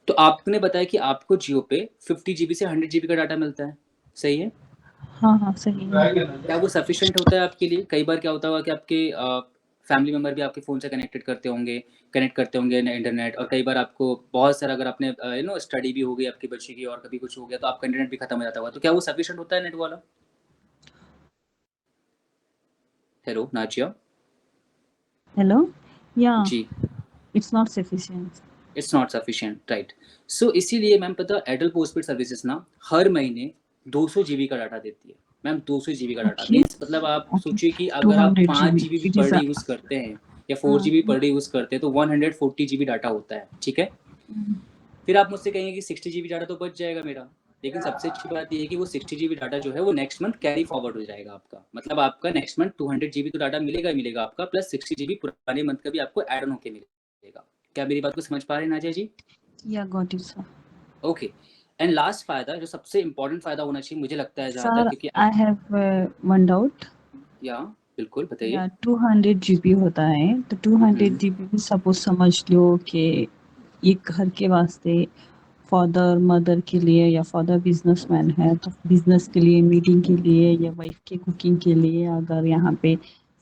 तो आपने बताया कि आपको जियो पे 50 जीबी से 100 जीबी का डाटा मिलता है, सही है। हाँ हाँ सही है। क्या वो सफिशिएंट होता है आपके लिए? कई बार क्या होता होगा कि आपके फैमिली मेंबर भी आपके फ़ोन से कनेक्ट करते होंगे इंटरनेट, और कई बार आपको बहुत सारा, अगर आपने स्टडी भी हो गई आपके बच्चे की और कभी कुछ हो गया तो आपका इंटरनेट भी खत्म हो जाता होगा, तो क्या वो सफिशिएंट होता है नेट वाला? Hello Nazia hello. या जी। It's not sufficient. It's not sufficient, right. So इसीलिए मैम पता है एयरटेल पोस्टपेड सर्विसेज ना हर महीने 200 जीबी का डाटा देती है मैम। 200 जीबी का डाटा ओके मीन्स मतलब आप ओके। सोचिए कि अगर आप 200 5 जीबी जीबी भी इट पर इज डे यूज़ करते हैं या 4 जीबी पर डे यूज़ करते हैं तो 140 जीबी डाटा होता है, ठीक है। फिर आप मुझसे कहेंगे कि 60 जीबी डाटा तो बच जाएगा मेरा, लेकिन सबसे अच्छी बात ये है कि वो 60 जीबी डाटा जो है वो नेक्स्ट मंथ कैरी फॉरवर्ड हो जाएगा आपका, मतलब आपका नेक्स्ट मंथ 200 जीबी तो डाटा मिलेगा ही मिलेगा आपका, प्लस 60 जीबी पुराने मंथ का भी आपको ऐड ऑन होकर मिलेगा। क्या मेरी बात को समझ पा रहे हैं नाजिया जी? या got it sir. Okay. And last फ़ायदा, जो सबसे इम्पोर्टेंट फ़ायदा होना चाहिए मुझे लगता है जहाँ तक, सर क्योंकि आई हैव वन डाउट। या बिल्कुल बताइए। या 200 जीबी होता है तो 200 हम्म, जीबी भी सपोज समझ लो कि एक घर के वास्ते, फादर मदर के लिए, या फादर बिजनेसमैन है तो बिजनेस के लिए, मीटिंग के लिए, या वाइफ के कुकिंग के लिए, अगर यहाँ पे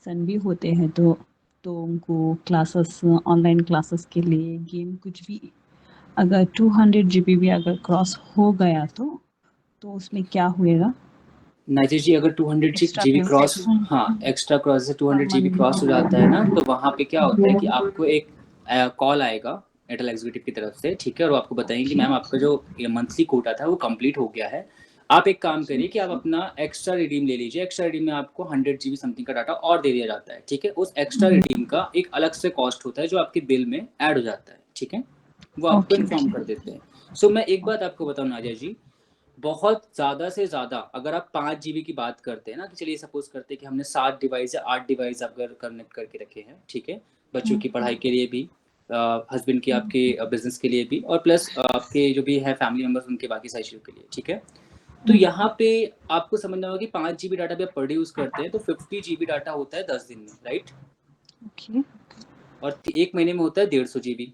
सन भी होते हैं तो उनको क्लासेस, ऑनलाइन क्लासेस के लिए, गेम कुछ भी, अगर 200 जीबी भी अगर क्रॉस हो गया तो उसमें क्या हुएगा? नाजिया जी, अगर 200 एक्स्ट्रा जीबी क्रॉस, पेमेंट हाँ एक्स्ट्रा क्रॉस से पर 200 जीबी क्रॉस हो जाता है ना, तो वहाँ पे क्या होता है कि आपको एक कॉल आएगा एयरटेल एग्जीक्यूटिव की तरफ से, ठीक है, और वो आपको बताएंगे कि ओके मैम आपका जो मंथली कोटा था वो कंप्लीट हो गया है। आप एक काम करिए कि आप अपना एक्स्ट्रा रिडीम ले लीजिए। एक्स्ट्रा रिडीम में आपको 100 जीबी समथिंग का डाटा और दे दिया जाता है, ठीक है। उस एक्स्ट्रा रिडीम का एक अलग से कॉस्ट होता है जो आपके बिल में ऐड हो जाता है, ठीक है, वो आपको ओके इन्फॉर्म ओके कर देते हैं। सो मैं एक बात आपको बताऊँ नाजिया जी, बहुत ज़्यादा से ज़्यादा अगर आप 5 जीबी की बात करते हैं ना, कि चलिए सपोज़ करते हैं कि हमने 7 डिवाइस या 8 डिवाइस अगर कनेक्ट करके रखे हैं, ठीक है, बच्चों की पढ़ाई के लिए भी, हस्बैंड की आपके बिज़नेस के लिए भी, और प्लस आपके जो भी है फैमिली मेंबर्स उनके बाकी सारी चीज़ों के लिए, ठीक है। तो यहाँ पे आपको समझना होगा कि 5 जीबी डाटा भी आप पर डे यूज़ करते हैं तो 50 जीबी डाटा होता है 10 दिन में, राइट। ओके और 1 महीने में होता है 150 जीबी।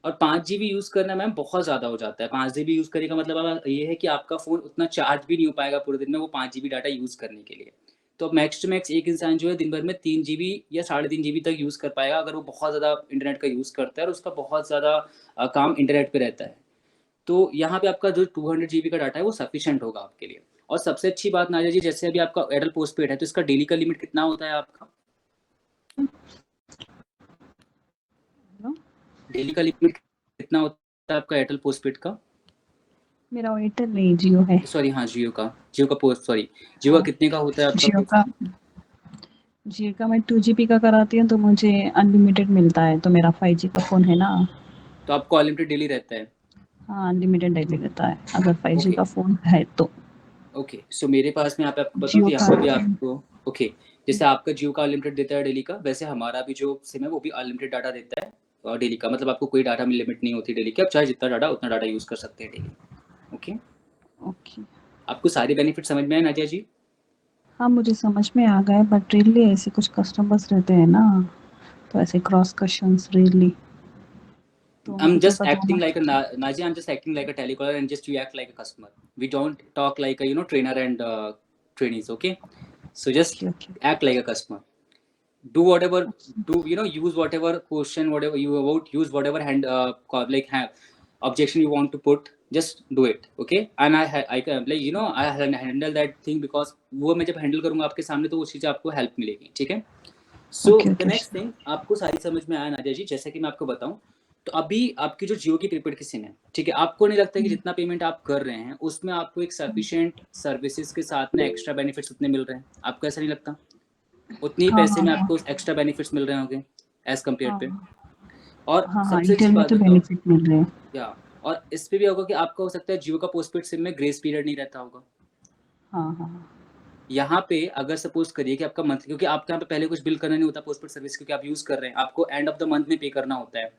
और 5 जीबी यूज़ करना मैम बहुत ज़्यादा हो जाता है। 5 जीबी यूज़ करने का मतलब ये है कि आपका फ़ोन उतना चार्ज भी नहीं हो पाएगा पूरे दिन में वो 5 जीबी डाटा यूज़ करने के लिए। तो मैक्स टू मैक्स एक इंसान जो है दिन भर में 3 जीबी या 3.5 जीबी तक यूज़ कर पाएगा अगर वो बहुत ज़्यादा इंटरनेट का यूज़ करता है और उसका बहुत ज़्यादा काम इंटरनेट पे रहता है। तो यहाँ पे आपका जो 200 जीबी का डाटा है वो सफिशिएंट होगा आपके लिए। और सबसे अच्छी बात नाज़िया जी, जैसे अभी आपका एयरटेल पोस्टपेड है तो इसका डेली का लिमिट कितना होता है आपका? डेली का लिमिट कितना होता है आपका एयरटेल पोस्टपेड का? मेरा एयरटेल नहीं, जियो है। सॉरी हाँ, जियो का जियो का कितने का होता है आपका जियो पोस्ट? का मैं 2 जीबी का कराती हूँ तो मुझे अनलिमिटेड मिलता है, तो मेरा 5G का फ़ोन है ना। तो आपको अनलिमिटेड डेली रहता है? हाँ, अनलिमिटेड डेली रहता है अगर 5G ओके का फ़ोन है तो। ओके, सो मेरे पास में यहाँ पे आपको बताऊँ जियो तो यहाँ का पे भी आपको ओके, जैसे आपका जियो का अनलिमिटेड देता है डेली का, वैसे हमारा भी जो सिम है वो भी अनलिमिटेड डाटा देता है डेली का। मतलब आपको कोई डाटा में लिमिट नहीं होती डेली की, आप चाहे जितना डाटा उतना डाटा यूज़ कर सकते हैं डेली। Okay, okay. आपको सारे बेनिफिट समझ में आए नादिया जी? हाँ, मुझे समझ में आ गए, बट रियली ऐसे कुछ कस्टमर्स रहते हैं ना, तो ऐसे क्रॉस क्वेश्चंस रियली, तो I'm उनको just कैसा acting दोनों। like a Naji. I'm just acting like a telecaller, and just you act like a customer. We don't talk like a trainer and trainees. Okay, so just okay, okay, act like a customer. Do whatever, do use whatever question, whatever you about, use whatever have objection you want to put, just do it. Okay, and I can I handle that thing because वो मैं जब handle करूँगा आपके सामने तो वो चीज़ें आपको help मिलेगी, ठीक है? So okay, the okay, next thing आपको सारी समझ में आया नादिया जी, जैसे कि मैं आपको बताऊं तो अभी आपकी जो जियो की प्रीपेड की सिम है, ठीक है, आपको नहीं लगता कि जितना पेमेंट आप कर रहे हैं उसमें आपको एक सफिशिएंट सर्विसेज के साथ में एक्स्ट्रा बेनिफिट्स उतने मिल रहे हैं? आपको ऐसा नहीं लगता? उतने ही हाँ, पैसे हाँ, में हाँ, आपको एक्स्ट्रा बेनिफिट्स मिल रहे होंगे एज कम्पेयर पे? हाँ, और हाँ, हाँ, सबसे एयरटेल अच्छी में बात तो बताओ, बेनिफिट मिल रहे हैं। या और इस पे भी होगा कि आपका हो सकता है जियो का पोस्टपेड सिम में ग्रेस पीरियड नहीं रहता होगा। हाँ, हाँ, यहाँ पे अगर सपोज करिए कि आपका मंथ, क्योंकि आपके यहाँ पे पहले कुछ बिल करना नहीं होता पोस्टपेड सर्विस, क्योंकि आप यूज़ कर रहे हैं, आपको एंड ऑफ द मंथ में पे करना होता है। हाँ,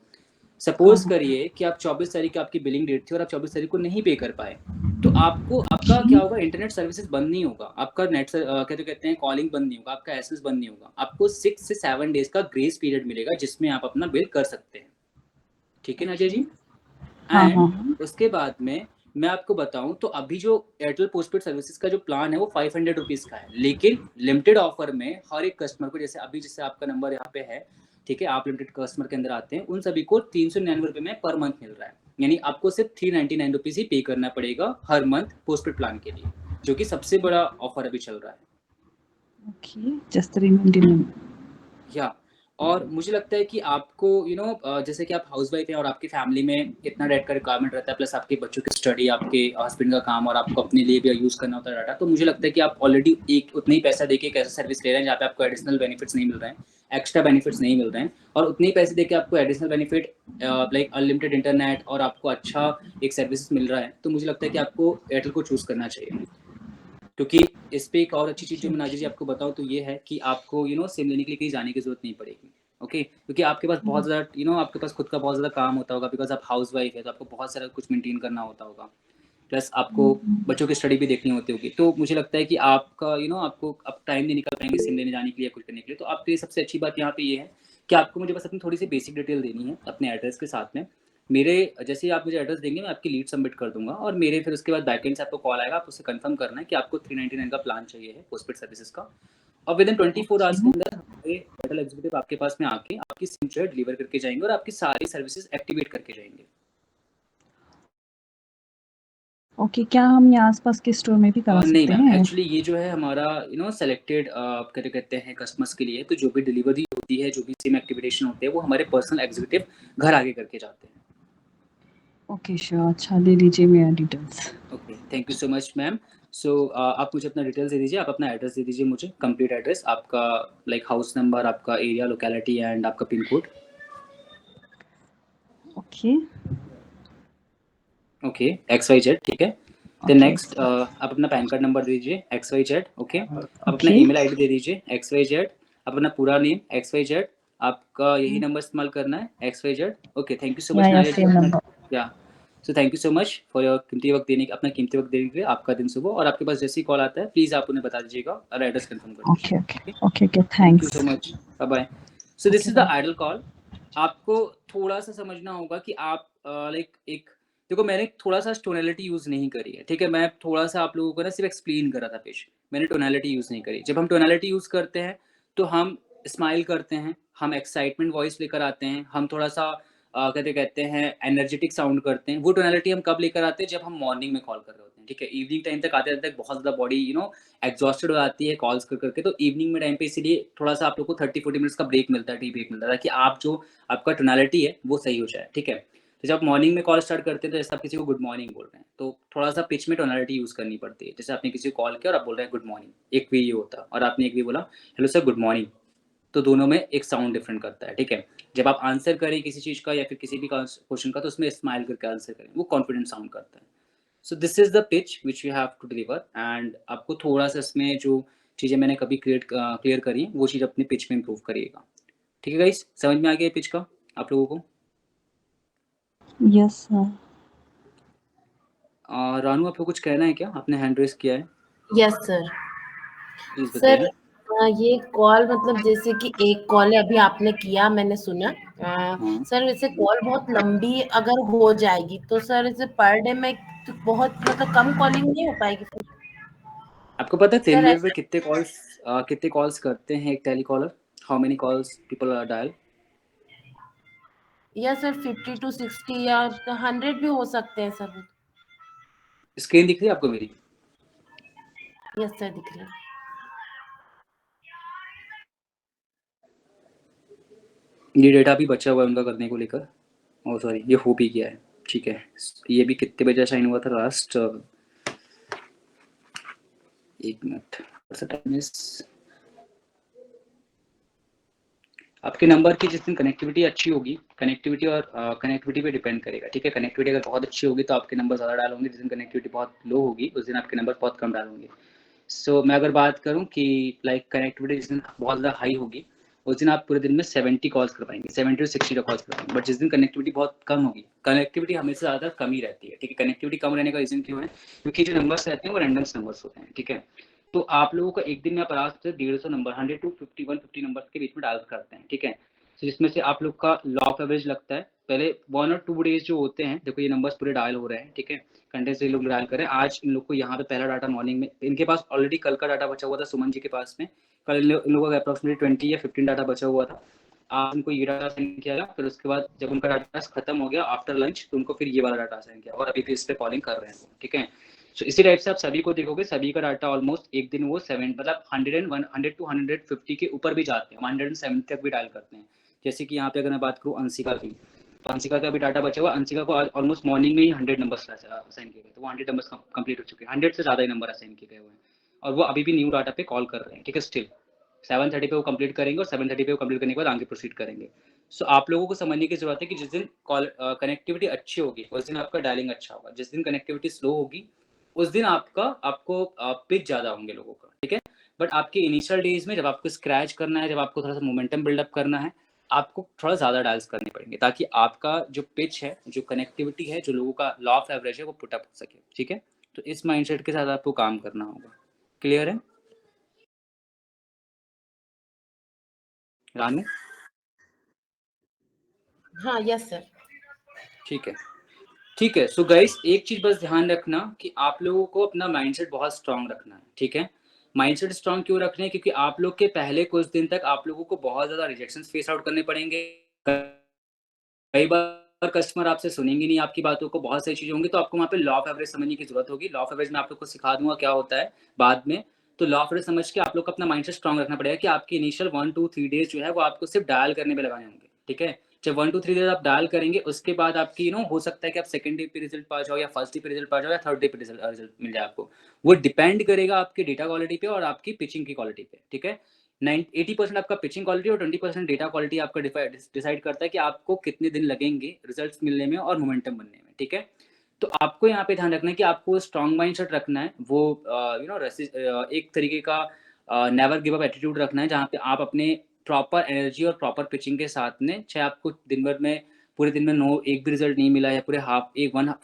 सपोज हाँ, करिए कि आप 24 तारीख की आपकी बिलिंग डेट थी और आप 24 तारीख को नहीं पे कर पाए, तो आपको आपका ओके, क्या होगा, इंटरनेट सर्विसेज बंद नहीं होगा, आपका नेट क्या तो कहते हैं कॉलिंग बंद नहीं होगा, आपका एसएमएस बंद नहीं होगा, आपको 6 से 7 डेज का ग्रेस पीरियड मिलेगा जिसमें आप अपना बिल कर सकते हैं। ठीक है नाजिया ओके, जी? हाँ, हाँ, एंड हाँ, उसके बाद में मैं आपको बताऊं तो अभी जो एयरटेल पोस्टपेड सर्विसेज का जो प्लान है वो 500 रुपीज़ का है, लेकिन लिमिटेड ऑफर में हर एक कस्टमर को, जैसे अभी जैसे आपका नंबर यहाँ पे है, ठीक है, आप लिमिटेड कस्टमर के अंदर आते हैं, उन सभी को 399 में पर मंथ मिल रहा है। यानी आपको सिर्फ 399 रुपीज़ ही पे करना पड़ेगा हर मंथ पोस्टपेड प्लान के लिए, जो कि सबसे बड़ा ऑफर अभी चल रहा है। Okay, just reminding. या और मुझे लगता है कि आपको जैसे कि आप हाउसवाइफ हैं और आपकी फैमिली में इतना डेट का रिक्वायरमेंट रहता है, प्लस आपके बच्चों की स्टडी, आपके हस्बैंड का काम और आपको अपने लिए भी यूज़ करना होता है डाटा, तो मुझे लगता है कि आप ऑलरेडी एक उतना ही पैसा देके एक ऐसा सर्विस ले रहे हैं जहाँ पे आपको एडिशनल बेनिफिट्स नहीं मिल रहे हैं, एक्स्ट्रा बेनिफिट्स नहीं मिल रहे हैं, और उतने ही पैसे देके आपको additional benefit like unlimited internet और आपको अच्छा एक सर्विस मिल रहा है, तो मुझे लगता है कि आपको एयरटेल को चूज़ करना चाहिए। क्योंकि इस पे एक और अच्छी चीज़ जो मैं नाजिर जी आपको बताऊँ तो ये है कि आपको सिम लेने के लिए कहीं जाने की ज़रूरत नहीं पड़ेगी। ओके, क्योंकि आपके पास बहुत ज़्यादा आपके पास खुद का बहुत ज़्यादा काम होता होगा, बिकॉज़ आप हाउसवाइफ है तो आपको बहुत सारा कुछ मेंटेन करना होता होगा, प्लस आपको बच्चों की स्टडी भी देखनी होती होगी, तो मुझे लगता है कि आपका आपको अब टाइम नहीं निकाल पाएंगे सिम लेने जाने के लिए या कुछ करने के लिए, तो आपके लिए सबसे अच्छी बात यहाँ पे ये है कि आपको मुझे बस अपनी थोड़ी सी बेसिक डिटेल देनी है अपने एड्रेस के साथ में। मेरे जैसे ही आप मुझे एड्रेस देंगे मैं आपकी लीड सबमिट कर दूंगा, और मेरे फिर उसके बाद बैकएंड से आपको कॉल आएगा, आपको उससे कंफर्म करना है कि आपको 399 का प्लान चाहिए है पोस्टपेड सर्विसेज का, और विद इन 24 आवर्स के ओके, अंदर हमारे एयरटेल एग्जीक्यूटिव आपके पास में आके आपकी सिम जो है डिलीवर करके जाएंगे और आपकी सारी सर्विसेज एक्टिवेट करके जाएंगे। ओके, क्या हम यहाँ आसपास के स्टोर में भी करा नहीं सकते मैम, हैं? एक्चुअली ये जो है हमारा सेलेक्टेड क्या कहते हैं कस्टमर्स के लिए, तो जो भी डिलीवरी होती है, जो भी सिम एक्टिवेशन होते हैं, वो हमारे पर्सनल एग्जीक्यूटिव घर आगे करके जाते हैं। ओके, श्योर, अच्छा दे दीजिए मेरा details. Okay, thank you so much ma'am. So आप मुझे अपना डिटेल्स दे दीजिए, आप अपना एड्रेस दे दीजिए मुझे, कंप्लीट एड्रेस आपका, लाइक हाउस नंबर, आपका एरिया लोकेलिटी एंड आपका pin code. Okay, okay, XYZ, ठीक है। देन ओके, नेक्स्ट आप अपना पैन कार्ड नंबर दे दीजिए, XYZ, ओके। आप अपना ओके, ईमेल आईडी दे दीजिए, XYZ। आप अपना पूरा नेम, XYZ। आपका यही नंबर इस्तेमाल करना है, XYZ। Okay, thank you so much या नाजिया जी सेम अपना, नंबर। या so thank you so much for your कीमती वक्त देने, अपना कीमती वक्त देने के लिए। आपका दिन शुभ हो, और आपके पास जैसे ही कॉल आता है प्लीज़ आप उन्हें बता दीजिएगा और एड्रेस कंफर्म कर ओके, दीजिएगा। Okay, okay, okay, okay, thank you so thanks. Much, bye bye. So this okay, is the bye. Idle call. आपको थोड़ा सा समझना होगा कि आप लाइक एक देखो मैंने थोड़ा सा टोनैलिटी यूज़ नहीं करी है, ठीक है? मैं थोड़ा सा आप लोगों को ना सिर्फ एक्सप्लेन करा था पिच, मैंने टोनैलिटी यूज़ नहीं करी। जब हम टोनैलिटी यूज़ करते हैं तो हम स्माइल करते हैं, हम एक्साइटमेंट वॉइस लेकर आते हैं, हम थोड़ा सा कहते हैं एनर्जेटिक साउंड करते हैं। वो टोनैलिटी हम कब लेकर आते हैं, जब हम मॉर्निंग में कॉल कर रहे होते हैं, ठीक है? इवनिंग टाइम तक आते-आते बहुत ज़्यादा बॉडी एग्ज़ॉस्टेड हो जाती है कॉल्स कर के, तो इवनिंग में टाइम पे इसीलिए थोड़ा-सा आप लोग को 30-40 मिनट्स का ब्रेक मिलता है, टी ब्रेक मिलता है, ताकि आप जो आपका टोनैलिटी है वो सही हो जाए, ठीक है? तो जब मॉर्निंग में कॉल स्टार्ट करते हैं तो जैसे आप किसी को गुड मॉर्निंग बोल रहे हैं, तो थोड़ा-सा पिच में टोनैलिटी यूज़ करनी पड़ती है। जैसे आपने किसी को कॉल किया और आप बोल रहे हैं गुड मॉर्निंग, एक वे ये होता है, और आपने एक वे बोला हेलो सर गुड मॉर्निंग, तो दोनों में एक साउंड डिफरेंट करता है, ठीक है? जब आप आंसर करें किसी चीज़ का या फिर किसी भी क्वेश्चन का, तो उसमें स्माइल करके आंसर करें, वो कॉन्फिडेंट साउंड करता है। So this is the pitch which you have to deliver, and आपको थोड़ा-सा इसमें जो चीज़ें मैंने कभी क्लियर करी हैं, वो चीज़ अपने पिच में इम्प्रूव करिएगा। ठीक है गाइस, समझ में आ गया पिच का आप लोगों को? Yes sir. रानू आपको कुछ कहना है क्या? आपने हैंड रेज़ किया है, यस सर। प्लीज़ सर बताइए। ये कॉल मतलब जैसे कि एक कॉल है अभी आपने किया मैंने सुना। हाँ। सर वैसे कॉल बहुत लंबी अगर हो जाएगी तो सर इसे पर डे में तो बहुत मतलब कम कॉलिंग नहीं हो पाएगी फिर? आपको पता है 3 सर मिनट में ऐसा कितने कॉल्स करते हैं एक telecaller? How many calls people dial? या सर 50 to 60 या 100 भी हो सकते हैं सर। स्क्रीन दिख रही है आपको मेरी? यस सर दिख रहा है। ये डेटा भी बचा हुआ है उनका करने को लेकर। ओह सॉरी, ये हो भी गया है, ठीक है। ये भी कितने बजे साइन हुआ था लास्ट? 1 मिनट, टाइम इज आपके नंबर की जिस दिन कनेक्टिविटी अच्छी होगी, कनेक्टिविटी और कनेक्टिविटी पे डिपेंड करेगा, ठीक है? कनेक्टिविटी अगर बहुत अच्छी होगी तो आपके नंबर ज़्यादा डायल होंगे, जिस दिन कनेक्टिविटी बहुत लो होगी उस दिन आपके नंबर बहुत कम डायल होंगे। सो मैं अगर बात करूँ कि लाइक कनेक्टिविटी जिस दिन बहुत ज़्यादा हाई होगी उस दिन आप पूरे दिन में 70 कॉल्स कर पाएंगे, 70 to 60 कॉल्स कर पाएंगे। बट जिस दिन कनेक्टिविटी बहुत कम होगी, कनेक्टिविटी हमेशा ज़्यादा कम ही रहती है, ठीक है? कनेक्टिविटी कम रहने का रीज़न क्यों है? क्योंकि जो नंबर्स रहते हैं वो रैंडम्स नंबर्स होते हैं, ठीक है? तो आप लोगों को एक दिन में आप आराम से 150 नंबर 100 to 51-50 नंबर्स के बीच में डायल करते हैं, ठीक है? तो जिसमें से आप लोग का लॉग एवरेज लगता है पहले 1 और 2 डेज जो होते हैं, देखो ये नंबर्स पूरे डायल हो रहे हैं, ठीक है? कंटेंट से लोग डायल करें। आज इन लोग को यहाँ पे पहला डाटा मॉर्निंग में, इनके पास ऑलरेडी कल का डाटा बचा हुआ था सुमन जी के पास में, कल इन लोगों का अप्रॉक्सिमेटली 20 या 15 डाटा बचा हुआ था। आज उनको ये डाटा सेंड किया, फिर उसके बाद जब उनका डाटा खत्म हो गया आफ्टर लंच, तो उनको फिर ये वाला डाटा सेंड किया, और अभी फिर इस पे कॉलिंग कर रहे हैं, ठीक है? सो इसी टाइप से आप सभी को देखोगे, सभी का डाटा ऑलमोस्ट एक दिन वो 7 मतलब 100 to 150 के ऊपर भी जाते हैं, 170 तक भी डायल करते हैं। जैसे कि यहाँ पे अगर मैं बात करूँ अंशिका की, तो अंशिका का भी डाटा बचा हुआ, अंशिका को ऑलमोस्ट मॉर्निंग में ही 100 नंबर्स असाइन किए गए, तो वो 100 नंबर्स कंप्लीट हो चुके हैं, 100 से ज़्यादा ही नंबर असाइन किए गए हुए हैं, और वो अभी भी न्यू डाटा पे कॉल कर रहे हैं, ठीक है? स्टिल 7:30 पे वो कंप्लीट करेंगे, और 7:30 पे वो कंप्लीट करने के बाद आगे प्रोसीड करेंगे। सो आप लोगों को समझने की जरूरत है कि जिस दिन कॉल कनेक्टिविटी अच्छी होगी उस दिन आपका डायलिंग अच्छा होगा, जिस दिन कनेक्टिविटी स्लो होगी उस दिन आपको पिच ज़्यादा होंगे लोगों का, ठीक है? बट आपके इनिशियल डेज में जब आपको स्क्रैच करना है, जब आपको थोड़ा सा मोमेंटम बिल्डअप करना है, आपको थोड़ा ज़्यादा डायल्स करने पड़ेंगे, ताकि आपका जो पिच है, जो कनेक्टिविटी है, जो लोगों का लॉ ऑफ एवरेज है, वो पुट अप हो सके, ठीक है? तो इस माइंडसेट के साथ आपको काम करना होगा। क्लियर है रानू? हाँ यस सर। ठीक है, ठीक है। सो गाइस एक चीज बस ध्यान रखना कि आप लोगों को अपना माइंडसेट बहुत स्ट्रांग रखना है, ठीक है? माइंडसेट स्ट्रांग क्यों रखना है? क्योंकि आप लोग के पहले कुछ दिन तक आप लोगों को बहुत ज्यादा रिजेक्शंस फेस आउट करने पड़ेंगे। कई बार कस्टमर आपसे सुनेंगे नहीं आपकी बातों को, बहुत सारी चीजें होंगी, तो आपको वहाँ पे लॉ ऑफ एवरेज समझने की जरूरत होगी। लॉ ऑफ एवरेज मैं आप लोग को सिखा दूंगा क्या होता है बाद में। तो लॉ ऑफ एवरेज समझ के आप लोग को अपना माइंडसेट स्ट्रांग रखना पड़ेगा कि आपकी इनिशियल 1-2-3 डेज जो है वो आपको सिर्फ डायल करने में लगाने होंगे, ठीक है? जब 1-2-3 डेज आप डायल करेंगे उसके बाद आपकी हो सकता है कि आप सेकंड डे पे रिजल्ट पा जाओ, या फर्स्ट डे पे रिजल्ट पा जाओ, या थर्ड डे पे रिजल्ट मिल जाए आपको। वो डिपेंड करेगा आपकी डेटा क्वालिटी पे और आपकी पिचिंग की क्वालिटी पे, ठीक है? 80% आपका पिचिंग क्वालिटी और 20% डेटा क्वालिटी आपका डिसाइड करता है कि आपको कितने दिन लगेंगे रिजल्ट्स मिलने में और मोमेंटम बनने में, ठीक है? तो आपको यहाँ पे ध्यान रखना है कि आपको स्ट्रॉन्ग माइंडसेट रखना है, वो एक तरीके का नेवर गिव अप एटीट्यूड रखना है, जहाँ पे आप अपने प्रॉपर एनर्जी और प्रॉपर पिचिंग के साथ में, चाहे आपको दिन भर में पूरे दिन में एक भी रिजल्ट नहीं मिला है, पूरे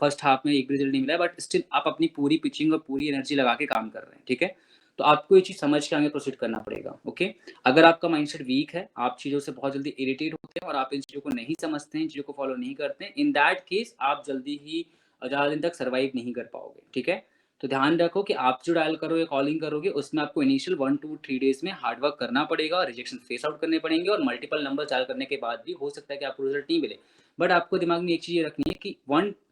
फर्स्ट हाफ में एक भी रिजल्ट नहीं मिला है, बट स्टिल आप अपनी पूरी पिचिंग और पूरी एनर्जी लगा के काम कर रहे हैं, ठीक है? तो आपको ये चीज़ समझ के आगे प्रोसीड करना पड़ेगा, ओके? अगर आपका माइंडसेट वीक है, आप चीज़ों से बहुत जल्दी इरिटेट होते हैं और आप इन चीज़ों को नहीं समझते हैं, इन चीज़ों को फॉलो नहीं करते हैं, इन दैट केस आप जल्दी ही और ज़्यादा दिन तक सर्वाइव नहीं कर पाओगे, ठीक है। तो ध्यान रखो कि आप जो डायल करोगे, कॉलिंग करोगे, उसमें आपको इनिशियल 1 to 3 डेज में हार्ड वर्क करना पड़ेगा, रिजेक्शन फेस आउट करने पड़ेंगे, और मल्टीपल नंबर डायल करने के बाद भी हो सकता है कि आपको रिजल्ट नहीं मिले। बट आपको दिमाग में एक चीज़ ये रखनी है कि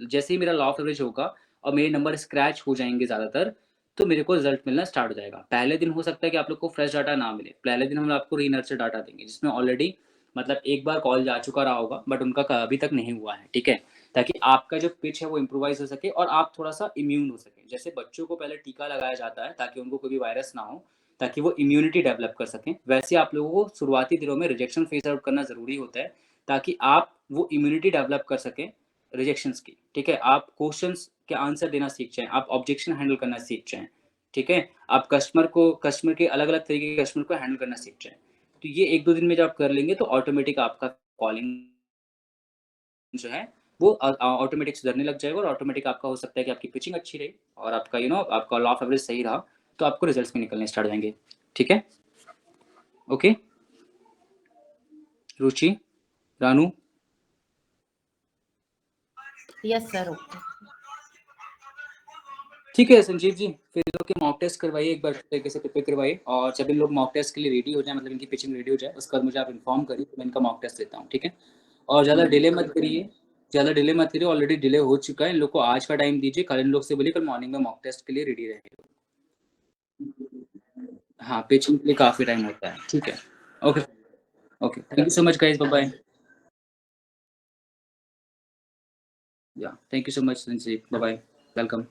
जैसे ही मेरा लॉ ऑफ एवरेज होगा और मेरे नंबर स्क्रैच हो जाएंगे ज़्यादातर, तो मेरे को रिजल्ट मिलना स्टार्ट हो जाएगा। पहले दिन हो सकता है कि आप लोग को फ्रेश डाटा ना मिले, पहले दिन हम आपको रीनर्चर डाटा देंगे जिसमें ऑलरेडी मतलब एक बार कॉल जा चुका रहा होगा बट उनका अभी तक नहीं हुआ है, ठीक है, ताकि आपका जो पिच है वो इम्प्रोवाइज हो सके और आप थोड़ा सा इम्यून हो सके। जैसे बच्चों को पहले टीका लगाया जाता है ताकि उनको कोई भी वायरस ना हो, ताकि वो इम्यूनिटी डेवलप कर सकें, वैसे आप लोगों को शुरुआती दिनों में रिजेक्शन फेस आउट करना ज़रूरी होता है ताकि आप वो इम्यूनिटी डेवलप कर सकें रिजेक्शंस की, ठीक है। आप क्वेश्चंस के आंसर देना सीख जाएं, आप ऑब्जेक्शन हैंडल करना सीख जाएं, ठीक है। आप कस्टमर के अलग अलग तरीके के कस्टमर को हैंडल करना सीख जाएं। तो ये 1-2 दिन में जब आप कर लेंगे तो ऑटोमेटिक आपका कॉलिंग जो है वो ऑटोमेटिक सुधरने लग जाएगा, और ऑटोमेटिक आपका हो सकता है कि आपकी पिचिंग अच्छी रही और आपका आपका लॉ ऑफ एवरेज सही रहा, तो आपको रिजल्ट्स भी निकलने स्टार्ट हो जाएंगे, ठीक है। ओके रुचि, रानू, यस सर, ओके। ठीक है संजीव जी, फिर इन लोग के मॉक टेस्ट करवाइए, एक बार तरीके से प्रिपेयर करवाइए, और जब इन लोग मॉक टेस्ट के लिए रेडी हो जाए, मतलब इनकी पिचिंग रेडी हो जाए, उसके बाद मुझे आप इन्फॉर्म करिए तो मैं इनका मॉक टेस्ट देता हूँ, ठीक है। और ज़्यादा डिले मत करिए, ऑलरेडी डिले हो चुका है। इन लोग को आज का टाइम दीजिए, कल इन लोग से बोलिए कल मॉर्निंग में मॉक टेस्ट के लिए रेडी रहेंगे। हाँ, पिचिंग के लिए काफ़ी टाइम होता है, ठीक है। Okay okay, thank you so much guys, bye bye. Yeah thank you so much Sanjeev, bye bye, welcome.